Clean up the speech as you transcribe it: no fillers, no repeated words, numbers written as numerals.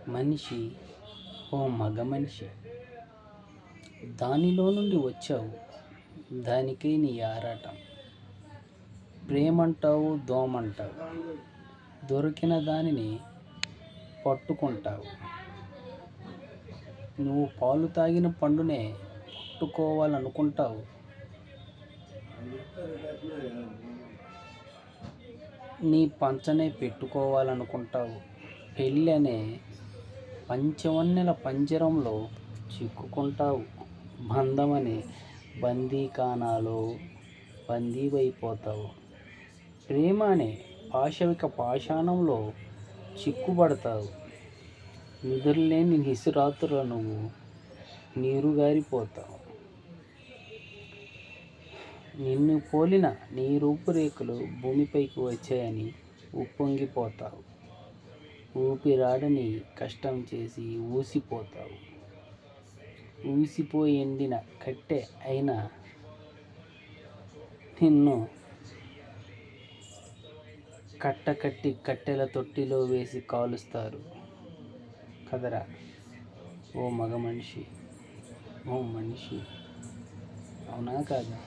మనిషి, ఓ మగ మనిషి, దానిలో నుండి వచ్చావు, దానికై నీ ఆరాటం. ప్రేమంటావు, దోమంటావు, దొరికిన దానిని పట్టుకుంటావు. నువ్వు పాలు తాగిన పండునే పట్టుకోవాలనుకుంటావు. నీ పంచనే పెట్టుకోవాలనుకుంటావు. పెళ్ళి అనే పంచవన్నెల పంజరంలో చిక్కుకుంటావు. బంధమనే బందీఖానాలో బందీవైపోతావు. ప్రేమ అనే పాశవిక పాషాణంలో చిక్కుబడతావు. నిద్రలేని నిశిరాత్రుల నువ్వు నీరుగారిపోతావు. నిన్ను పోలిన నీ రూపురేఖలు భూమిపైకి వచ్చాయని ఉప్పొంగిపోతావు. ఊపిరాడని కష్టం చేసి ఊసిపోతావు. ఊసిపోయి ఎండిన కట్టె అయినా నిన్ను కట్టకట్టి కట్టెల తొట్టిలో వేసి కాలుస్తారు కదరా ఓ మగ మనిషి, ఓ మనిషి. అవునా కాదా?